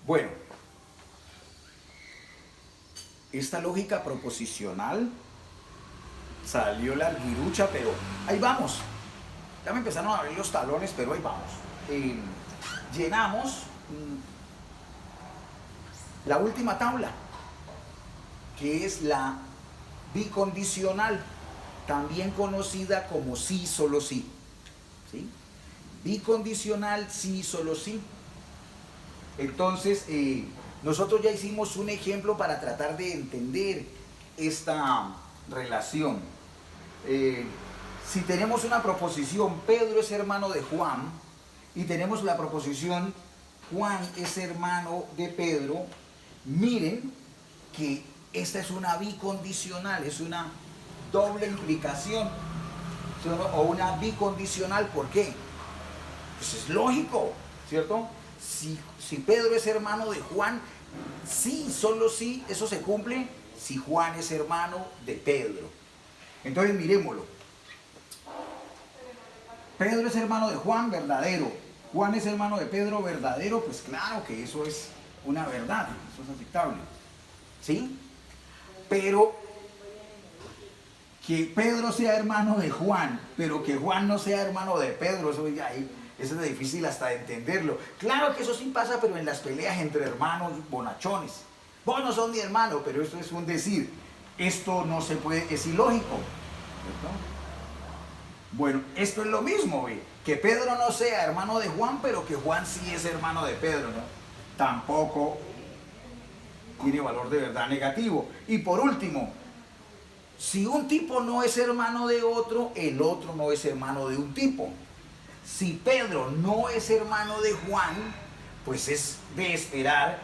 Bueno, esta lógica proposicional salió larguirucha, pero ahí vamos. Ya me empezaron a abrir los talones, pero ahí vamos. Llenamos la última tabla, que es la bicondicional, también conocida como sí, solo sí. ¿Sí? Bicondicional, sí, solo sí. Entonces, nosotros ya hicimos un ejemplo para tratar de entender esta relación. Si tenemos una proposición, Pedro es hermano de Juan, y tenemos la proposición, Juan es hermano de Pedro, miren que esta es una bicondicional, es una doble implicación, o una bicondicional. ¿Por qué? Pues es lógico, ¿cierto? Si Pedro es hermano de Juan, sí, solo sí, eso se cumple si Juan es hermano de Pedro. Entonces miremoslo. Pedro es hermano de Juan, verdadero. Juan es hermano de Pedro, verdadero. Pues claro que eso es una verdad, eso es aceptable. ¿Sí? Pero que Pedro sea hermano de Juan, pero que Juan no sea hermano de Pedro, eso es difícil hasta de entenderlo. Claro que eso sí pasa, pero en las peleas entre hermanos bonachones. Vos no sos mi hermano, pero esto es un decir. Esto no se puede, es ilógico. ¿Cierto? Bueno, esto es lo mismo, ¿ve? Que Pedro no sea hermano de Juan, pero que Juan sí es hermano de Pedro, ¿no? Tampoco tiene valor de verdad negativo. Y por último, si un tipo no es hermano de otro, el otro no es hermano de un tipo. Si Pedro no es hermano de Juan, pues es de esperar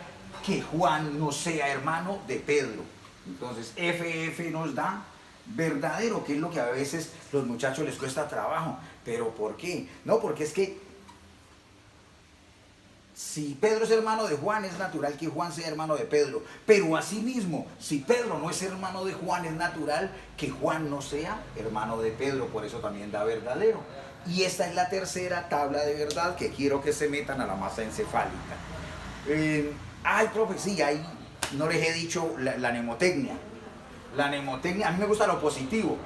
que Juan no sea hermano de Pedro. Entonces, FF nos da verdadero, que es lo que a veces los muchachos les cuesta trabajo. ¿Pero por qué? No, porque es que si Pedro es hermano de Juan, es natural que Juan sea hermano de Pedro. Pero asimismo, si Pedro no es hermano de Juan, es natural que Juan no sea hermano de Pedro. Por eso también da verdadero. Y esta es la tercera tabla de verdad que quiero que se metan a la masa encefálica. Ay, profe, sí, ahí no les he dicho la mnemotecnia. La mnemotecnia, a mí me gusta lo positivo.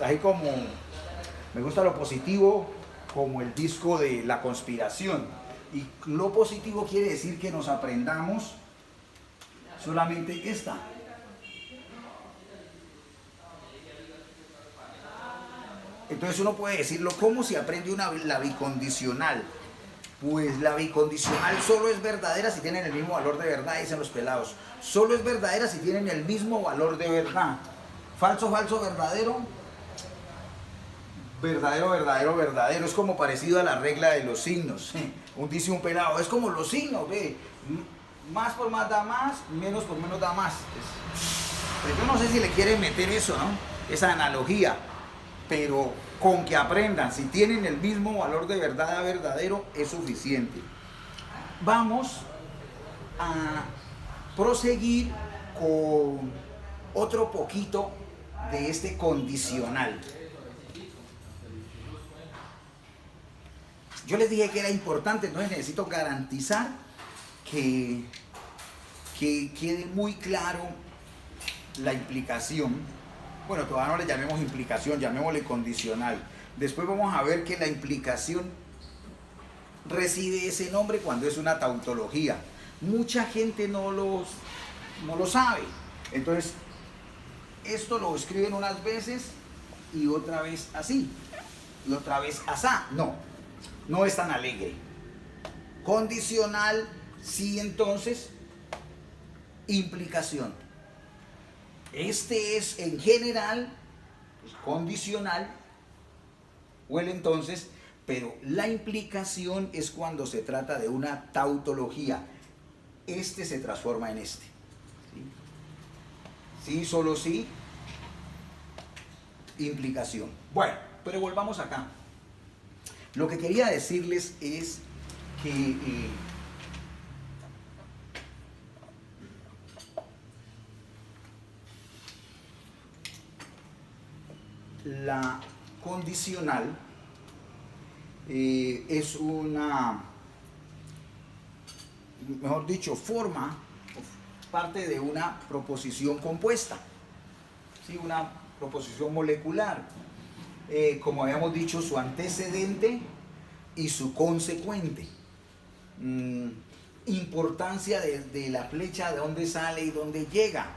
Ahí como, me gusta lo positivo como el disco de La Conspiración. Y lo positivo quiere decir que nos aprendamos solamente esta. Entonces uno puede decirlo, ¿cómo se aprende la bicondicional? Pues la bicondicional solo es verdadera si tienen el mismo valor de verdad, dicen los pelados. Solo es verdadera si tienen el mismo valor de verdad. Falso, falso, verdadero. Verdadero, verdadero, verdadero. Es como parecido a la regla de los signos. Dice un pelado, es como los signos, ve. Más por más da más, menos por menos da más. Pues yo no sé si le quieren meter eso, ¿no? Esa analogía. Pero con que aprendan, si tienen el mismo valor de verdad a verdadero, es suficiente. Vamos a proseguir con otro poquito de este condicional. Yo les dije que era importante, entonces necesito garantizar que quede muy claro la implicación. Bueno, todavía no le llamemos implicación, llamémosle condicional. Después vamos a ver que la implicación recibe ese nombre cuando es una tautología. Mucha gente no lo sabe. Entonces, esto lo escriben unas veces y otra vez así. Y otra vez asá. No es tan alegre. Condicional, sí, entonces, implicación. Este es en general pues, condicional, o el entonces, pero la implicación es cuando se trata de una tautología. Este se transforma en este. Sí, solo sí, implicación. Bueno, pero volvamos acá. Lo que quería decirles es que la condicional es una mejor dicho, forma parte de una proposición compuesta, ¿sí? Una proposición molecular. Como habíamos dicho, su antecedente y su consecuente. Importancia de la flecha, de dónde sale y dónde llega.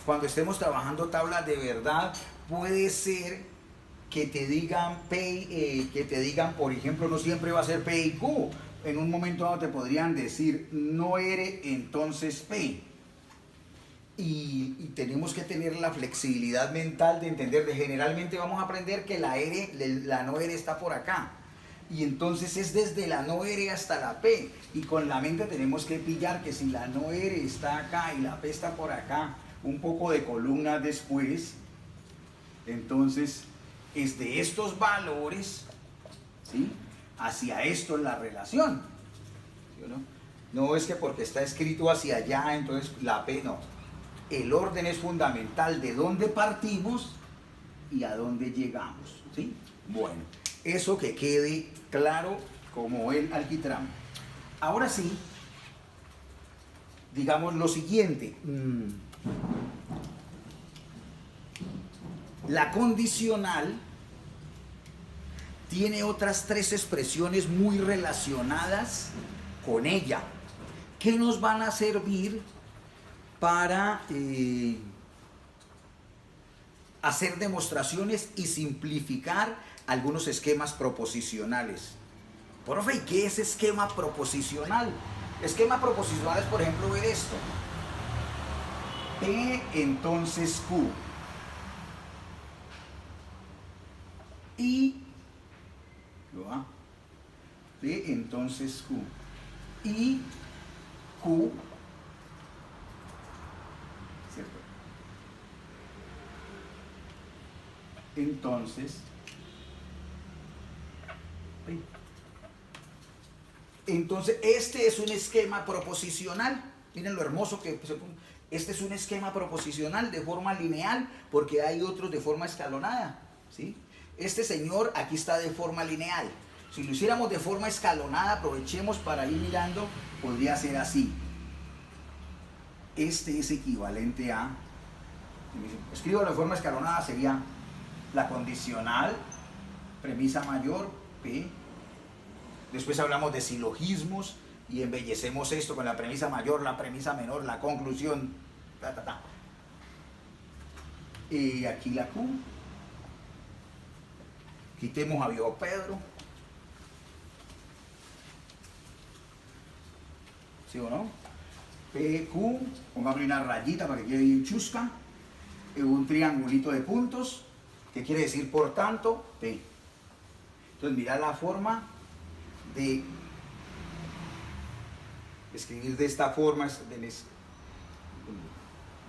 Cuando estemos trabajando tablas de verdad, puede ser que te digan por ejemplo, no siempre va a ser P y Q. En un momento dado te podrían decir no eres, entonces P. Y tenemos que tener la flexibilidad mental de entender, generalmente vamos a aprender que la no R está por acá. Y entonces es desde la no R hasta la P. Y con la mente tenemos que pillar que si la no R está acá y la P está por acá, un poco de columna después, entonces es de estos valores, ¿sí?, hacia esto la relación. ¿Sí o no? No es que porque está escrito hacia allá, entonces la P no. El orden es fundamental de dónde partimos y a dónde llegamos, ¿sí? Bueno, eso que quede claro como el alquitrán. Ahora sí, digamos lo siguiente. La condicional tiene otras tres expresiones muy relacionadas con ella, que nos van a servir para hacer demostraciones y simplificar algunos esquemas proposicionales. Profe, ¿y qué es esquema proposicional? Esquema proposicional es, por ejemplo, ver esto. P entonces Q. Y P entonces Q. Y Q, ¿cierto? Entonces, este es un esquema proposicional. Miren lo hermoso que se pone. Este es un esquema proposicional de forma lineal, porque hay otros de forma escalonada, ¿sí? Este señor aquí está de forma lineal. Si lo hiciéramos de forma escalonada, aprovechemos para ir mirando, podría ser así. Este es equivalente a, escribo de forma escalonada, sería la condicional, premisa mayor, P. Después hablamos de silogismos y embellecemos esto con la premisa mayor, la premisa menor, la conclusión, Y aquí la Q. Quitemos a Viejo Pedro. ¿Sí o no? PQ, pongámosle una rayita para que quede bien chusca. Un triangulito de puntos, que quiere decir por tanto P. Entonces mira la forma de escribir de esta forma,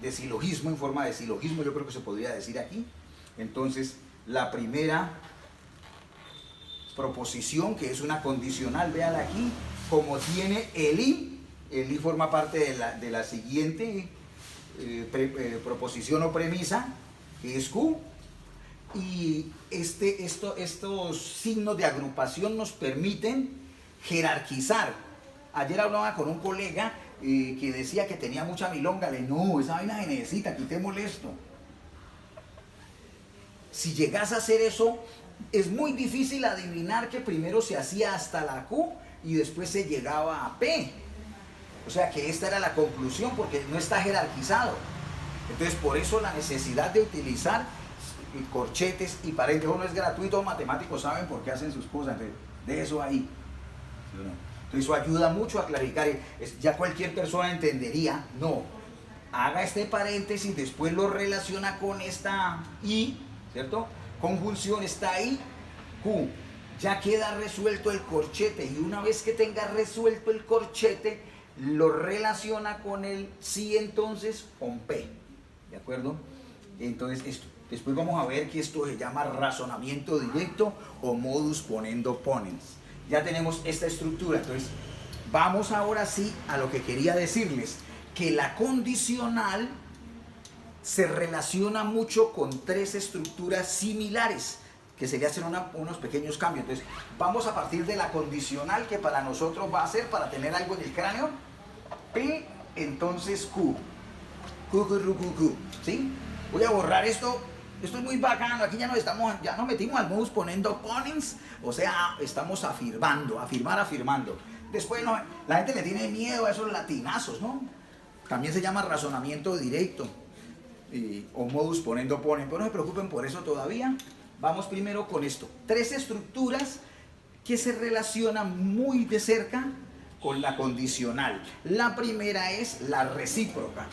de silogismo, en forma de silogismo, yo creo que se podría decir aquí. Entonces la primera proposición, que es una condicional, véala aquí, como tiene el I forma parte de la siguiente proposición o premisa, que es Q, y estos signos de agrupación nos permiten jerarquizar. Ayer hablaba con un colega que decía que tenía mucha milonga. Le dije, no, esa vaina se necesita, quitémosle esto. Si llegas a hacer eso, es muy difícil adivinar que primero se hacía hasta la Q y después se llegaba a P. O sea que esta era la conclusión, porque no está jerarquizado. Entonces, por eso la necesidad de utilizar corchetes y paréntesis. No es gratuito, los matemáticos saben por qué hacen sus cosas, de eso ahí. Entonces eso ayuda mucho a clarificar. Ya cualquier persona entendería, no, haga este paréntesis, después lo relaciona con esta I, ¿cierto? Conjunción, está I, Q. Ya queda resuelto el corchete, y una vez que tenga resuelto el corchete, lo relaciona con el sí, entonces con P, ¿de acuerdo? Entonces esto. Después vamos a ver que esto se llama razonamiento directo o modus ponendo ponens. Ya tenemos esta estructura. Entonces vamos ahora sí a lo que quería decirles, que la condicional se relaciona mucho con tres estructuras similares, que sería hacer unos pequeños cambios. Entonces vamos a partir de la condicional, que para nosotros va a ser, para tener algo en el cráneo, P, entonces Q. Q. ¿Sí? Voy a borrar esto. Esto es muy bacano. Aquí ya nos metimos al modus poniendo ponens. O sea, estamos afirmando. Después la gente le tiene miedo a esos latinazos, ¿no? También se llama razonamiento directo. O modus ponendo ponen. Pero no se preocupen por eso todavía. Vamos primero con esto. 3 estructuras que se relacionan muy de cerca con la condicional. La primera es la recíproca.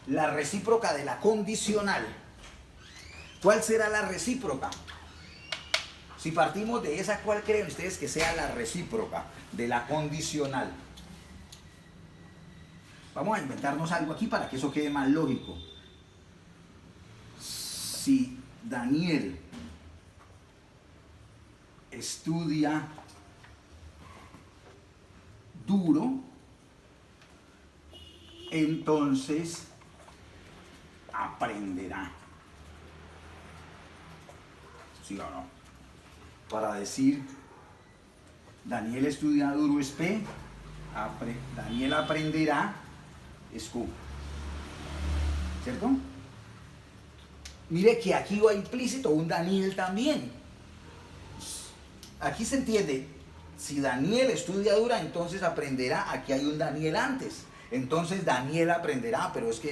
La recíproca de la condicional. ¿Cuál será la recíproca? Si partimos de esa, ¿cuál creen ustedes que sea la recíproca de la condicional? Vamos a inventarnos algo aquí para que eso quede más lógico. Si Daniel estudia duro, entonces aprenderá. ¿Sí o no? Para decir Daniel estudia duro es P, Daniel aprenderá es Q. ¿Cierto? Mire que aquí va implícito un Daniel también. Aquí se entiende, si Daniel estudia dura, entonces aprenderá. Aquí hay un Daniel antes. Entonces Daniel aprenderá, pero es que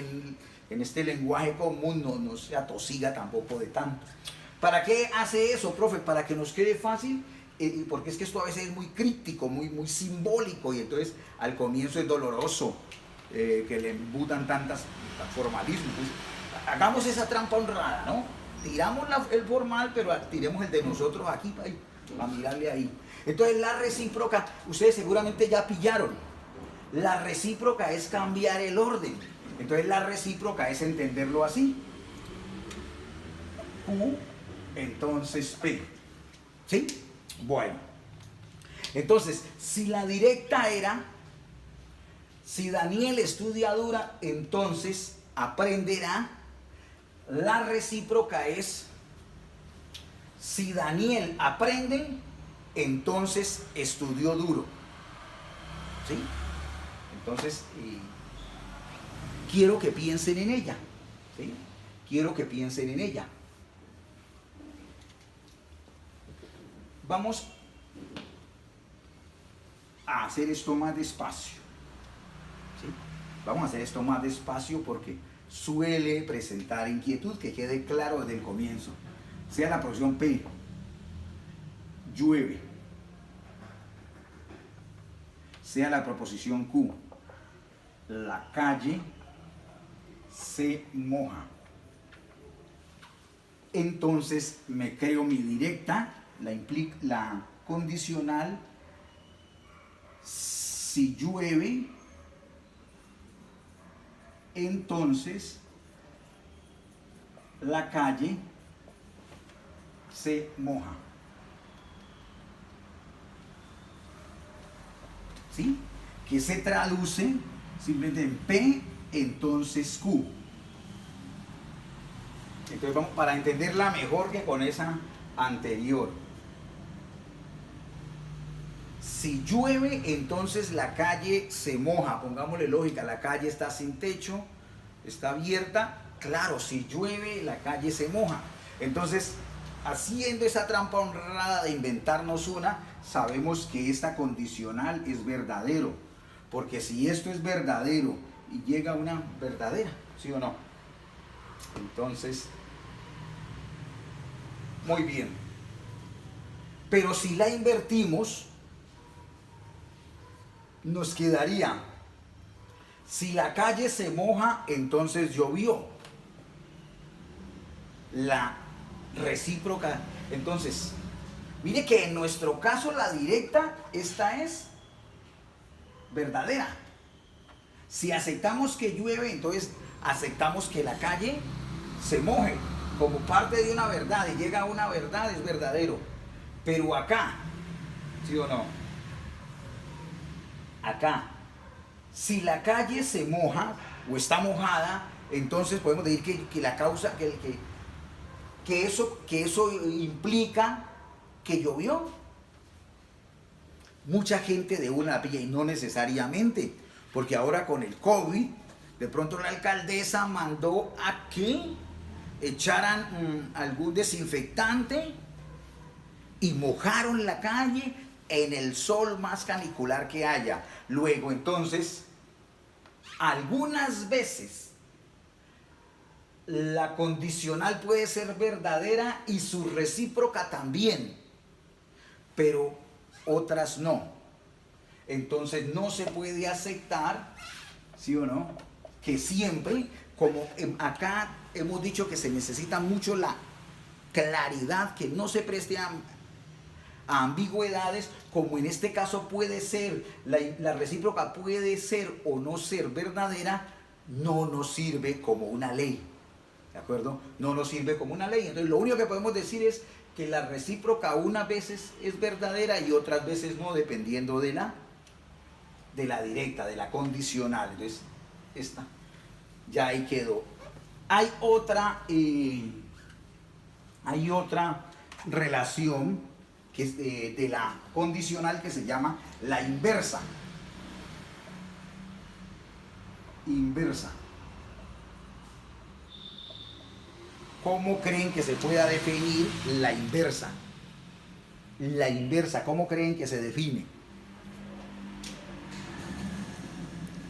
en este lenguaje común no se atosiga tampoco de tanto. ¿Para qué hace eso, profe? Para que nos quede fácil, porque es que esto a veces es muy críptico, muy simbólico, y entonces al comienzo es doloroso que le embutan tantas formalismos. Pues, hagamos esa trampa honrada, ¿no? Tiramos el formal, pero tiremos el de nosotros aquí, a mirarle ahí. Entonces la recíproca, ustedes seguramente ya pillaron. La recíproca es cambiar el orden. Entonces la recíproca es entenderlo así. Q, entonces P. ¿Sí? Bueno. Entonces, si la directa era, si Daniel estudia dura, entonces aprenderá. La recíproca es, si Daniel aprende, entonces estudió duro. ¿Sí? Entonces, quiero que piensen en ella. ¿Sí? Quiero que piensen en ella. Vamos a hacer esto más despacio. ¿Sí? Vamos a hacer esto más despacio porque suele presentar inquietud, que quede claro desde el comienzo. Sea la proposición P, llueve. Sea la proposición Q, la calle se moja. Entonces me creo mi directa, la condicional, si llueve, entonces la calle se moja. ¿Sí? Que se traduce simplemente en P, entonces Q. Entonces vamos, para entenderla mejor que con esa anterior. Si llueve, entonces la calle se moja. Pongámosle lógica, la calle está sin techo, está abierta. Claro, si llueve, la calle se moja. Entonces, haciendo esa trampa honrada de inventarnos una, sabemos que esta condicional es verdadero. Porque si esto es verdadero y llega una verdadera, ¿sí o no? Entonces, muy bien. Pero si la invertimos, nos quedaría, si la calle se moja, entonces llovió. La recíproca. Entonces, mire que en nuestro caso la directa, esta es verdadera. Si aceptamos que llueve, entonces aceptamos que la calle se moje como parte de una verdad, y llega a una verdad, es verdadero. Pero acá, ¿sí o no? Acá, si la calle se moja o está mojada, entonces podemos decir que la causa, que eso implica que llovió. Mucha gente de una la pilla y no necesariamente, porque ahora con el COVID, de pronto la alcaldesa mandó a que echaran algún desinfectante y mojaron la calle en el sol más canicular que haya. Luego, entonces, algunas veces la condicional puede ser verdadera y su recíproca también, pero otras no. Entonces no se puede aceptar, ¿sí o no?, que siempre, como acá hemos dicho que se necesita mucho la claridad, que no se preste a ambigüedades, como en este caso puede ser, la recíproca puede ser o no ser verdadera, no nos sirve como una ley, ¿de acuerdo? No nos sirve como una ley. Entonces lo único que podemos decir es que la recíproca unas veces es verdadera y otras veces no, dependiendo de la directa, de la condicional. Entonces, esta ya ahí quedó. Hay otra relación que es de la condicional, que se llama la inversa. Inversa. ¿Cómo creen que se pueda definir la inversa? La inversa, ¿cómo creen que se define?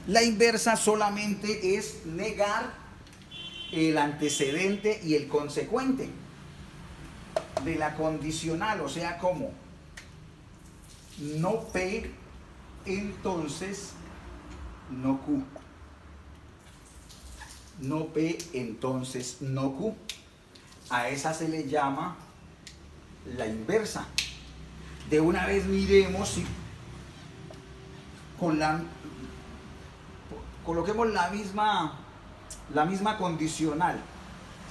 La inversa solamente es negar el antecedente y el consecuente de la condicional, o sea, ¿cómo? No P, entonces no Q. No P, entonces no Q. A esa se le llama la inversa. De una vez miremos si coloquemos la misma condicional,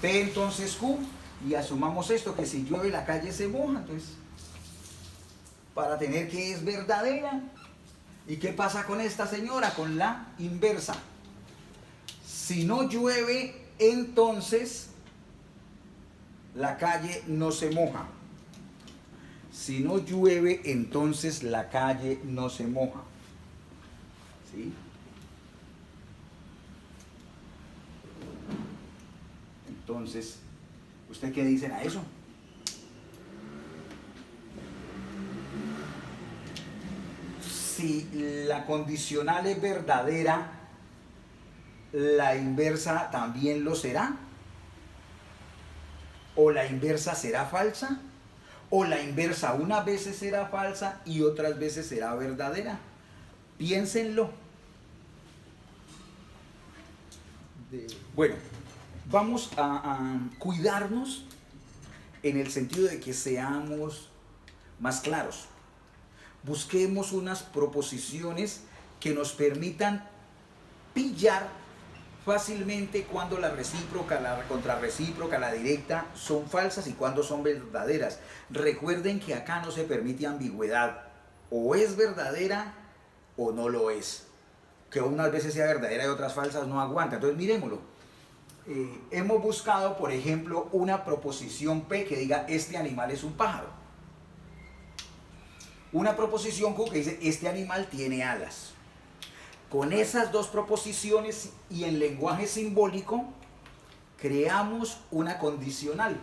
P entonces Q, y asumamos esto, que si llueve la calle se moja. Entonces, para tener que es verdadera. ¿Y qué pasa con esta señora? Con la inversa. Si no llueve, entonces la calle no se moja. Si no llueve, entonces la calle no se moja. ¿Sí? Entonces, ¿usted qué dicen a eso? Si la condicional es verdadera, ¿la inversa también lo será? ¿O la inversa será falsa? ¿O la inversa unas veces será falsa y otras veces será verdadera? Piénsenlo. Bueno, vamos a cuidarnos en el sentido de que seamos más claros. Busquemos unas proposiciones que nos permitan pillar fácilmente cuando la recíproca, la contrarrecíproca, la directa son falsas y cuando son verdaderas. Recuerden que acá no se permite ambigüedad. O es verdadera o no lo es. Que unas veces sea verdadera y otras falsas no aguanta. Entonces miremoslo. Hemos buscado, por ejemplo, una proposición P que diga este animal es un pájaro. Una proposición Q que dice este animal tiene alas. Con esas dos proposiciones y en lenguaje simbólico creamos una condicional.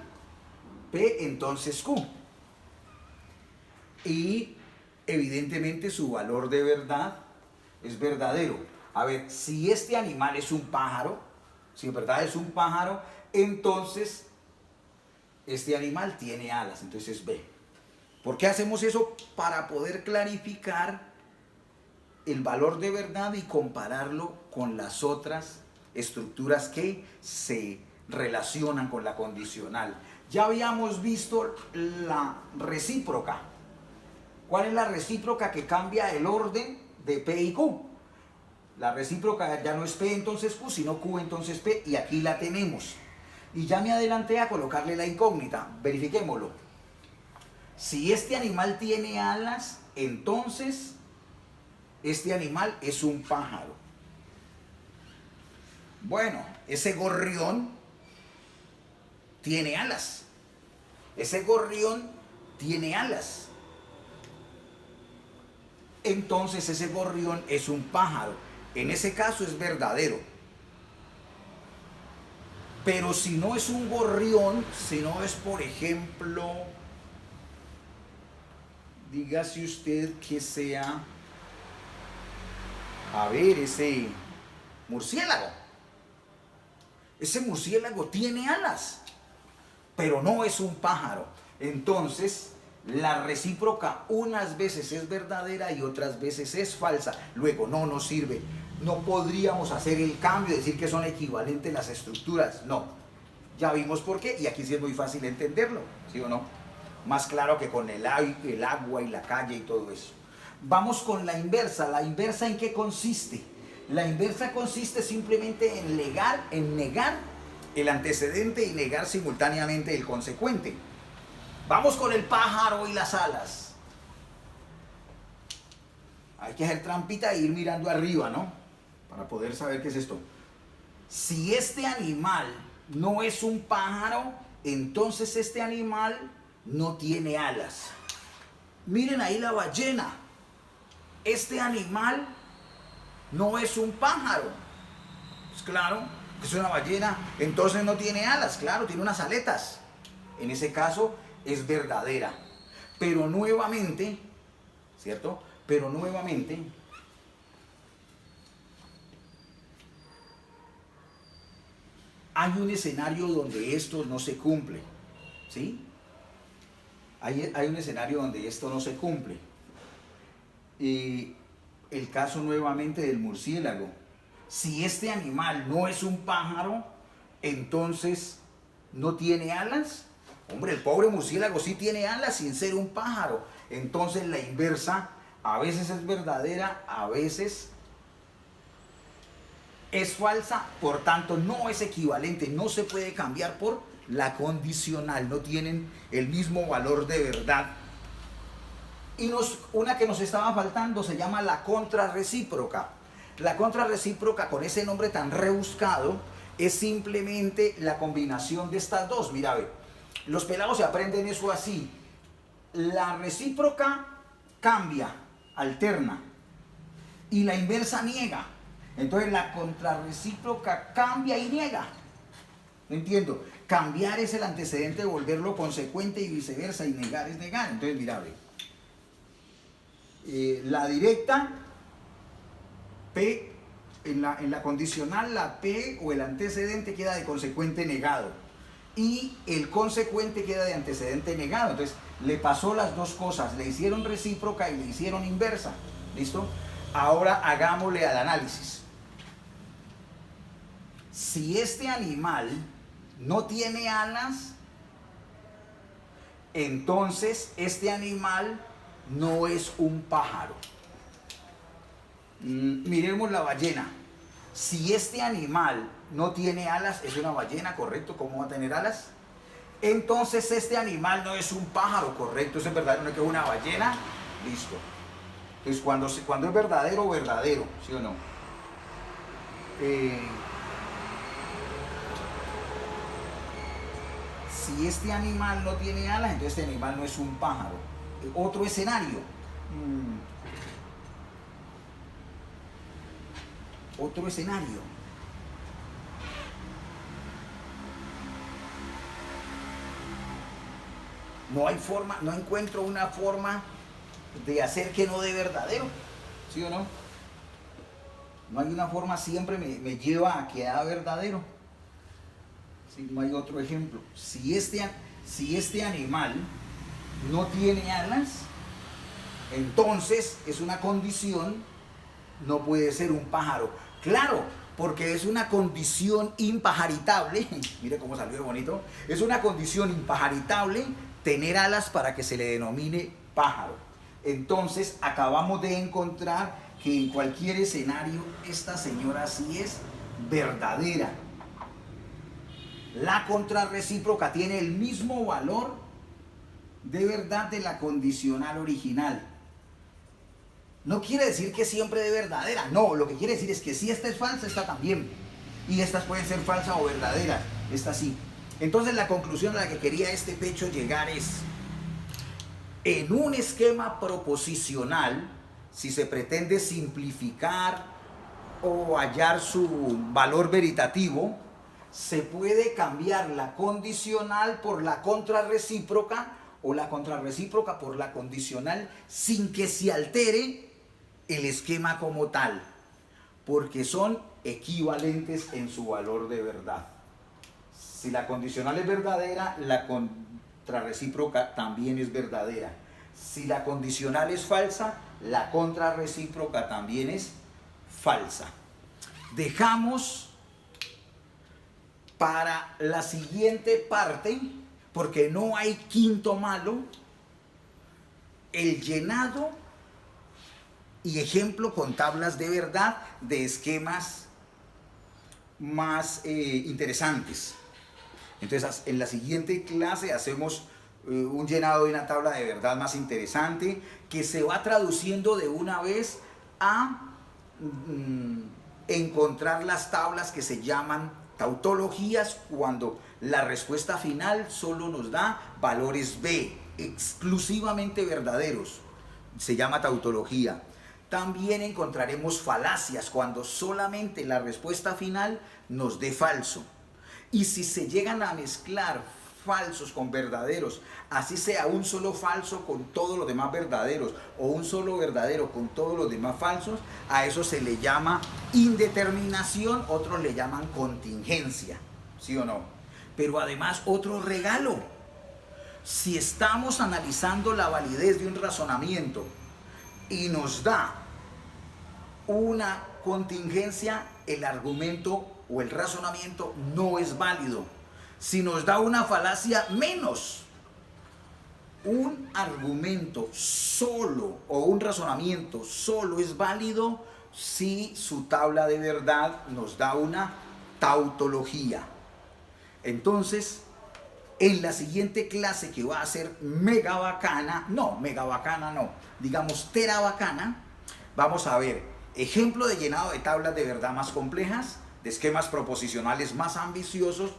P entonces Q. Y evidentemente su valor de verdad es verdadero. A ver, si este animal es un pájaro, si en verdad es un pájaro, entonces este animal tiene alas, entonces es B. ¿Por qué hacemos eso? Para poder clarificar el valor de verdad y compararlo con las otras estructuras que se relacionan con la condicional. Ya habíamos visto la recíproca. ¿Cuál es la recíproca que cambia el orden de P y Q? La recíproca ya no es P entonces Q, sino Q entonces P, y aquí la tenemos. Y ya me adelanté a colocarle la incógnita. Verifiquémoslo. Si este animal tiene alas, entonces este animal es un pájaro. Bueno, ese gorrión tiene alas. Ese gorrión tiene alas. Entonces ese gorrión es un pájaro. En ese caso es verdadero. Pero si no es un gorrión, si no es, por ejemplo, dígase usted que sea, a ver, ese murciélago. Ese murciélago tiene alas, pero no es un pájaro. Entonces, la recíproca unas veces es verdadera y otras veces es falsa. Luego, no nos sirve. No podríamos hacer el cambio, decir que son equivalentes las estructuras. No. Ya vimos por qué y aquí sí es muy fácil entenderlo, ¿sí o no? Más claro que con el agua y la calle y todo eso. Vamos con la inversa. ¿La inversa en qué consiste? La inversa consiste simplemente en negar el antecedente y negar simultáneamente el consecuente. Vamos con el pájaro y las alas. Hay que hacer trampita e ir mirando arriba, ¿no? Para poder saber qué es esto. Si este animal no es un pájaro, entonces este animal no tiene alas. Miren ahí la ballena. Este animal no es un pájaro. Pues claro, es una ballena, entonces no tiene alas, claro, tiene unas aletas. En ese caso es verdadera. Pero nuevamente, ¿cierto? Pero nuevamente, hay un escenario donde esto no se cumple, ¿sí? Hay un escenario donde esto no se cumple. Y el caso nuevamente del murciélago. Si este animal no es un pájaro, entonces no tiene alas. Hombre, el pobre murciélago sí tiene alas sin ser un pájaro. Entonces la inversa a veces es verdadera, a veces es falsa, por tanto no es equivalente, no se puede cambiar por la condicional, no tienen el mismo valor de verdad. Y una que nos estaba faltando se llama la contrarrecíproca. La contrarrecíproca, con ese nombre tan rebuscado, es simplemente la combinación de estas dos. Mira, ve, los pelados se aprenden eso así. La recíproca cambia, alterna, y la inversa niega. Entonces la contrarrecíproca cambia y niega. No entiendo. Cambiar es el antecedente de volverlo consecuente y viceversa, y negar es negar. Entonces, mira, ve. La directa, P, en la condicional, la P o el antecedente queda de consecuente negado. Y el consecuente queda de antecedente negado. Entonces, le pasó las dos cosas. Le hicieron recíproca y le hicieron inversa. ¿Listo? Ahora hagámosle al análisis. Si este animal no tiene alas, entonces este animal no es un pájaro. Miremos la ballena. Si este animal no tiene alas, es una ballena, ¿correcto? ¿Cómo va a tener alas? Entonces este animal no es un pájaro, ¿correcto? Eso es verdadero, no es que es una ballena. Listo. Entonces cuando es verdadero, verdadero, ¿sí o no? Si este animal no tiene alas, entonces este animal no es un pájaro. Otro escenario. Otro escenario. No hay forma, no encuentro una forma de hacer que no dé verdadero, ¿sí o no? No hay una forma, siempre me lleva a que da verdadero. ¿Sí? No hay otro ejemplo. Si este animal no tiene alas, entonces es una condición, no puede ser un pájaro. Claro, porque es una condición impajaritable. Mire cómo salió de bonito. Es una condición impajaritable tener alas para que se le denomine pájaro. Entonces acabamos de encontrar que en cualquier escenario esta señora sí es verdadera. La contrarrecíproca tiene el mismo valor de verdad de la condicional original. No quiere decir que siempre de verdadera, no, lo que quiere decir es que si esta es falsa, esta también. Y estas pueden ser falsas o verdaderas, esta sí. Entonces la conclusión a la que quería este pecho llegar es, En un esquema proposicional, si se pretende simplificar o hallar su valor veritativo, se puede cambiar la condicional por la contrarrecíproca o la contrarrecíproca por la condicional sin que se altere el esquema como tal, porque son equivalentes en su valor de verdad. Si la condicional es verdadera, la contrarrecíproca también es verdadera. Si la condicional es falsa, la contrarrecíproca también es falsa. Dejamos para la siguiente parte, porque no hay quinto malo, el llenado y ejemplo con tablas de verdad de esquemas más interesantes. Entonces, en la siguiente clase hacemos un llenado de una tabla de verdad más interesante que se va traduciendo de una vez a encontrar las tablas que se llaman tautologías, cuando la respuesta final solo nos da valores B, exclusivamente verdaderos. Se llama tautología. También encontraremos falacias, cuando solamente la respuesta final nos dé falso. Y si se llegan a mezclar falsos con verdaderos, así sea un solo falso con todos los demás verdaderos o un solo verdadero con todos los demás falsos, a eso se le llama indeterminación, otros le llaman contingencia, ¿sí o no? Pero además otro regalo: si estamos analizando la validez de un razonamiento y nos da una contingencia, el argumento o el razonamiento no es válido. Si nos da una falacia, menos. Un argumento solo o un razonamiento solo es válido si su tabla de verdad nos da una tautología. Entonces, en la siguiente clase, que va a ser mega bacana, digamos tera bacana, vamos a ver ejemplo de llenado de tablas de verdad más complejas, de esquemas proposicionales más ambiciosos.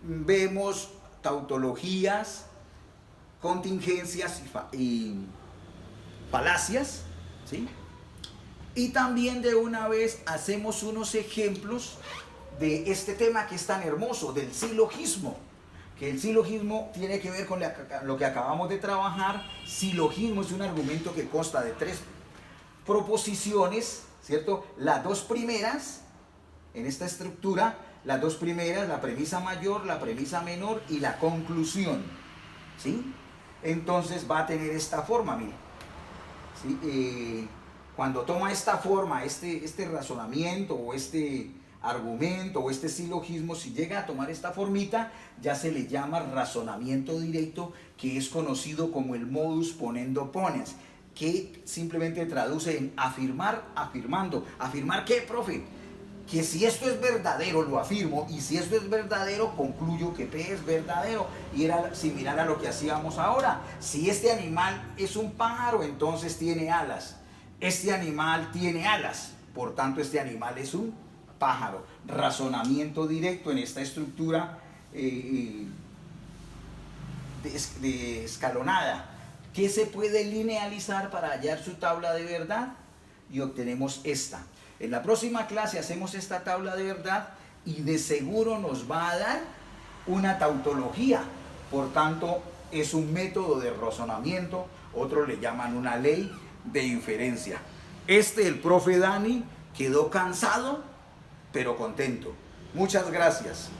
Vemos tautologías, contingencias y falacias, ¿sí? Y también de una vez hacemos unos ejemplos de este tema que es tan hermoso, del silogismo, que el silogismo tiene que ver con lo que acabamos de trabajar. Silogismo es un argumento que consta de 3 proposiciones, ¿cierto? Las 2 primeras en esta estructura, las 2 primeras, la premisa mayor, la premisa menor y la conclusión, ¿sí? Entonces va a tener esta forma, mire, ¿sí? Cuando toma esta forma, este razonamiento o este argumento o este silogismo, si llega a tomar esta formita, ya se le llama razonamiento directo, que es conocido como el modus ponendo ponens, que simplemente traduce en afirmar afirmando. ¿Afirmar qué, profe? Que si esto es verdadero, lo afirmo, y si esto es verdadero, concluyo que P es verdadero. Y era similar a lo que hacíamos ahora. Si este animal es un pájaro, entonces tiene alas. Este animal tiene alas, por tanto este animal es un pájaro. Razonamiento directo en esta estructura de escalonada, que se puede linealizar para hallar su tabla de verdad, y obtenemos esta. En la próxima clase hacemos esta tabla de verdad y de seguro nos va a dar una tautología. Por tanto, es un método de razonamiento, otros le llaman una ley de inferencia. El profe Dani, quedó cansado, pero contento. Muchas gracias.